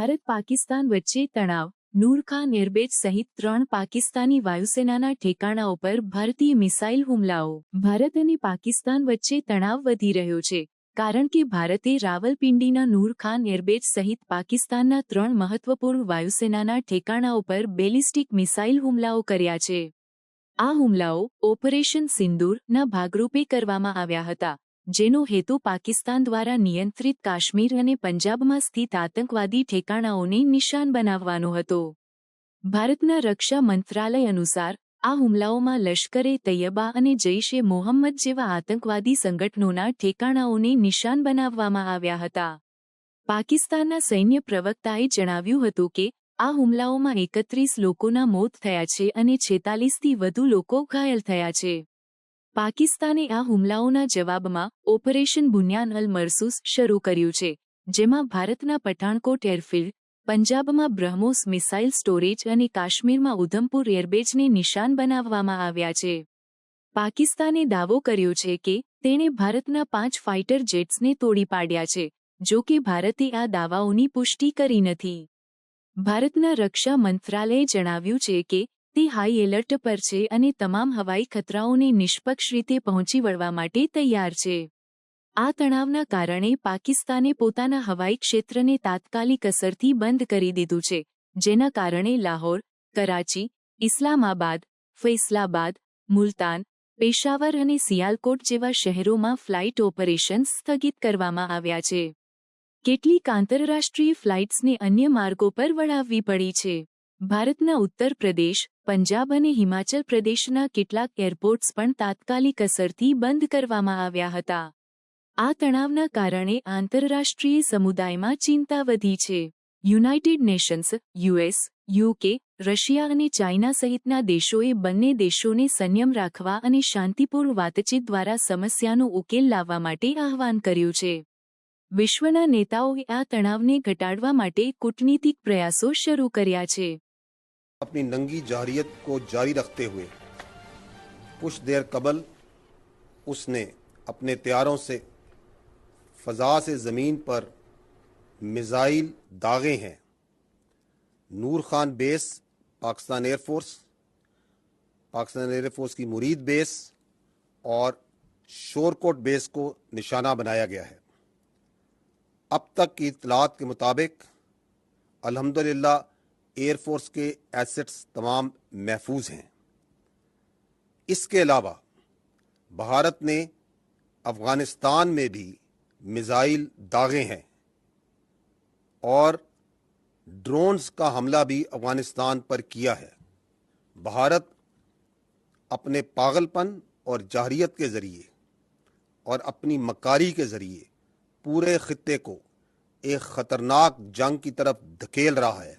ભારત પાકિસ્તાન વચ્ચે તણાવ. નૂર ખાન એરબેઝ સહિત 3 પાકિસ્તાની વાયુસેનાના ઠેકાણાઓ પર ભારતીય મિસાઇલ હુમલાઓ. ભારત અને પાકિસ્તાન વચ્ચે તણાવ વધી રહ્યો છે, કારણ કે ભારતે રાવલપિંડીના નૂર ખાન એરબેઝ સહિત પાકિસ્તાનના 3 મહત્વપૂર્ણ વાયુસેનાના ઠેકાણાઓ પર બેલિસ્ટિક મિસાઇલ હુમલાઓ કર્યા છે. આ હુમલાઓ ઓપરેશન સિંદૂરના ભાગરૂપે કરવામાં આવ્યા હતા, જેનો હેતુ પાકિસ્તાન દ્વારા નિયંત્રિત કાશ્મીર અને પંજાબમાં સ્થિત આતંકવાદી ઠેકાણાઓને નિશાન બનાવવાનો હતો. ભારતના રક્ષા મંત્રાલય અનુસાર, આ હુમલાઓમાં લશ્કરે તૈયબા અને જૈશ એ મોહમ્મદ જેવા આતંકવાદી સંગઠનોના ઠેકાણાઓને નિશાન બનાવવામાં આવ્યા હતા. પાકિસ્તાનના સૈન્ય પ્રવક્તાએ જણાવ્યું હતું કે આ હુમલાઓમાં 31 લોકોના મોત થયા છે અને 46થી વધુ લોકો ઘાયલ થયા છે. પાકિસ્તાને આ હુમલાઓના જવાબમાં ઓપરેશન બુન્યાન અલ મરસૂસ શરૂ કર્યું છે, જેમાં ભારતના પઠાણકોટ એરફિલ્ડ, પંજાબમાં બ્રહ્મોસ મિસાઇલ સ્ટોરેજ અને કાશ્મીરમાં ઉધમપુર એરબેઝને નિશાન બનાવવામાં આવ્યા છે. પાકિસ્તાને દાવો કર્યો છે કે તેણે ભારતના 5 ફાઇટર જેટ્સને તોડી પાડ્યા છે, જો કે ભારતે આ દાવાઓની પુષ્ટિ કરી નથી. ભારતના રક્ષા મંત્રાલયે જણાવ્યું છે કે તે હાઈ એલર્ટ પર છે અને તમામ હવાઈ ખતરાઓને નિષ્પક્ષ રીતે પહોંચી વળવા માટે તૈયાર છે. આ તણાવના કારણે પાકિસ્તાને પોતાના હવાઈ ક્ષેત્રને તાત્કાલિક અસરથી બંધ કરી દીધું છે, જેના કારણે લાહોર, કરાચી, ઇસ્લામાબાદ, ફૈસલાબાદ, મુલ્તાન, પેશાવર અને સિયાલકોટ જેવા શહેરોમાં ફ્લાઇટ ઓપરેશન્સ સ્થગિત કરવામાં આવ્યા છે. કેટલીક આંતરરાષ્ટ્રીય ફ્લાઇટ્સને અન્ય માર્ગો પર વળાવવી પડી છે. ભારતના ઉત્તર પ્રદેશ, પંજાબ અને હિમાચલ પ્રદેશના કેટલાક એરપોર્ટ્સ પણ તાત્કાલિક અસરથી બંધ કરવામાં આવ્યા હતા. આ તણાવના કારણે આંતરરાષ્ટ્રીય સમુદાયમાં ચિંતા વધી છે. United Nations, US, UK, Russia અને ચાઇના સહિતના દેશોએ બંને દેશોને સંયમ રાખવા અને શાંતિપૂર્ણ વાતચીત દ્વારા સમસ્યાનો ઉકેલ લાવવા માટે આહ્વાન કર્યું છે. વિશ્વના નેતાઓએ આ તણાવને ઘટાડવા માટે કૂટનીતિક પ્રયાસો શરૂ કર્યા છે. अपनी नंगी जारियत को जारी रखते हुए कुछ देर कबल उसने अपने तैयारों से फ़ज़ा से ज़मीन पर मिज़ाइल दागे हैं. नूर खान बेस पाकिस्तान एयरफोर्स की मुरीद बेस और शोरकोट बेस को निशाना बनाया गया है. अब तक की इत्तलात के मुताबिक अल्हम्दुलिल्लाह एयरफोर्स के एसेट्स तमाम महफूज हैं. इसके अलावा भारत ने अफ़गानिस्तान में भी मिसाइल दागे हैं और ड्रोन्स का हमला भी अफ़गानिस्तान पर किया है. भारत अपने पागलपन और जाहिरियत के ज़रिए और अपनी मकारी के ज़रिए पूरे खित्ते को एक ख़तरनाक जंग की तरफ धकेल रहा है.